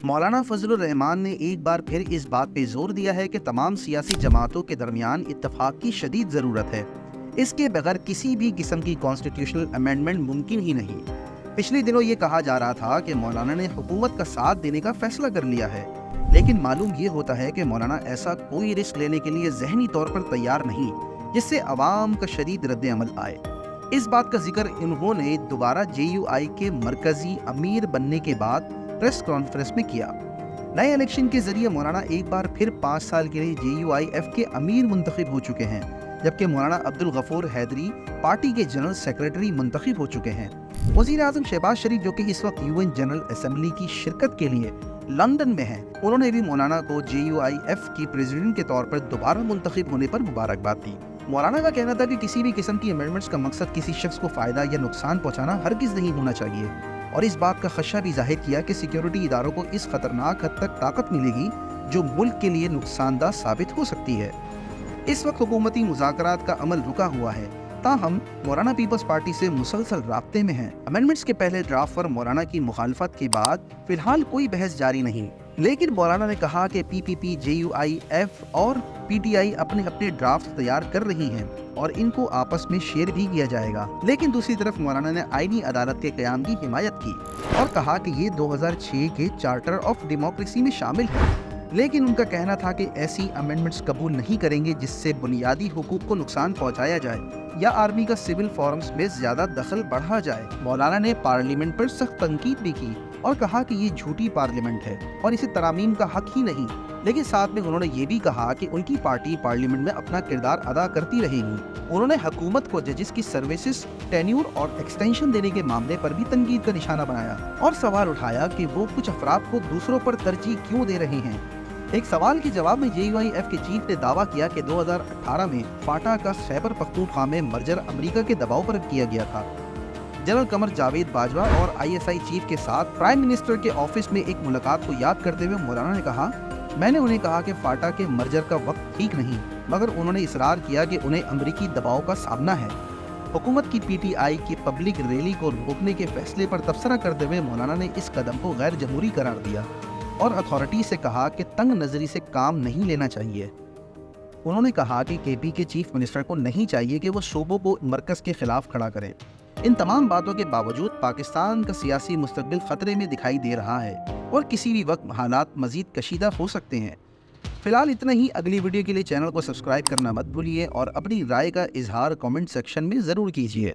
مولانا فضل الرحمان نے ایک بار پھر اس بات پہ زور دیا ہے کہ تمام سیاسی جماعتوں کے درمیان اتفاق کی شدید ضرورت ہے۔ اس کے بغیر کسی بھی قسم کی کانسٹیٹیوشنل امینڈمنٹ ممکن ہی نہیں۔ پچھلے دنوں یہ کہا جا رہا تھا کہ مولانا نے حکومت کا ساتھ دینے کا فیصلہ کر لیا ہے، لیکن معلوم یہ ہوتا ہے کہ مولانا ایسا کوئی رسک لینے کے لیے ذہنی طور پر تیار نہیں جس سے عوام کا شدید رد عمل آئے۔ اس بات کا ذکر انہوں نے دوبارہ JUI کے مرکزی امیر بننے کے بعد پریس کانفرنس میں کیا۔ نئے الیکشن کے ذریعے مولانا ایک بار پھر 5 سال کے لیے JUIF کے امیر منتخب ہو چکے ہیں، جبکہ مولانا عبدالغفور حیدری پارٹی کے جنرل سیکریٹری منتخب ہو چکے ہیں۔ وزیر اعظم شہباز شریف جو کہ اس وقت UN جنرل اسمبلی کی شرکت کے لیے لندن میں ہیں، انہوں نے بھی مولانا کو JUIF کی پریزیڈنٹ کے طور پر دوبارہ منتخب ہونے پر مبارکباد دی۔ مولانا کا کہنا تھا کہ کسی بھی قسم کی امینڈمنٹس کا مقصد کسی شخص کو فائدہ یا نقصان پہنچانا ہرگز نہیں ہونا چاہیے، اور اس بات کا خدشہ بھی ظاہر کیا کہ سیکیورٹی اداروں کو اس خطرناک حد تک طاقت ملے گی جو ملک کے لیے نقصان دہ ثابت ہو سکتی ہے۔ اس وقت حکومتی مذاکرات کا عمل رکا ہوا ہے، تاہم مولانا پیپلز پارٹی سے مسلسل رابطے میں ہیں۔ امینڈمنٹس کے پہلے ڈرافٹ پر مولانا کی مخالفت کے بعد فی الحال کوئی بحث جاری نہیں، لیکن مولانا نے کہا کہ PPP، JUIF اور PTI اپنے ڈرافٹ تیار کر رہی ہیں اور ان کو آپس میں شیئر بھی کیا جائے گا۔ لیکن دوسری طرف مولانا نے آئینی عدالت کے قیام کی حمایت کی اور کہا کہ یہ 2006 کے چارٹر آف ڈیموکریسی میں شامل ہے، لیکن ان کا کہنا تھا کہ ایسی امینڈمنٹس قبول نہیں کریں گے جس سے بنیادی حقوق کو نقصان پہنچایا جائے یا آرمی کا سول فارمز میں زیادہ دخل بڑھا جائے۔ مولانا نے پارلیمنٹ پر سخت تنقید بھی کی اور کہا کہ یہ جھوٹی پارلیمنٹ ہے اور اسے ترامیم کا حق ہی نہیں، لیکن ساتھ میں انہوں نے یہ بھی کہا کہ ان کی پارٹی پارلیمنٹ میں اپنا کردار ادا کرتی رہے گی۔ انہوں نے حکومت کو ججز کی سروسز، ٹینیور اور ایکسٹینشن دینے کے معاملے پر بھی تنقید کا نشانہ بنایا اور سوال اٹھایا کہ وہ کچھ افراد کو دوسروں پر ترجیح کیوں دے رہے ہیں۔ ایک سوال کے جواب میں JUIF کے چیف نے دعویٰ کیا کہ 2018 میں فاٹا کا خیبر پختونخوا میں مرجر امریکہ کے دباؤ پر کیا گیا تھا۔ جنرل قمر جاوید باجوہ اور ISI چیف کے ساتھ پرائم منسٹر کے آفس میں ایک ملاقات کو یاد کرتے ہوئے مولانا نے کہا، میں نے انہیں کہا کہ فاٹا کے مرجر کا وقت ٹھیک نہیں، مگر انہوں نے اصرار کیا کہ انہیں امریکی دباؤ کا سامنا ہے۔ حکومت کی PTI کی پبلک ریلی کو روکنے کے فیصلے پر تبصرہ کرتے ہوئے مولانا نے اس قدم کو غیر جمہوری قرار دیا اور اتھارٹی سے کہا کہ تنگ نظری سے کام نہیں لینا چاہیے۔ انہوں نے کہا کہ KP کے چیف منسٹر کو نہیں چاہیے کہ وہ صوبوں کو مرکز کے خلاف کھڑا کریں۔ ان تمام باتوں کے باوجود پاکستان کا سیاسی مستقبل خطرے میں دکھائی دے رہا ہے اور کسی بھی وقت حالات مزید کشیدہ ہو سکتے ہیں۔ فی الحال اتنا ہی۔ اگلی ویڈیو کے لیے چینل کو سبسکرائب کرنا مت بھولیے اور اپنی رائے کا اظہار کامنٹ سیکشن میں ضرور کیجیے۔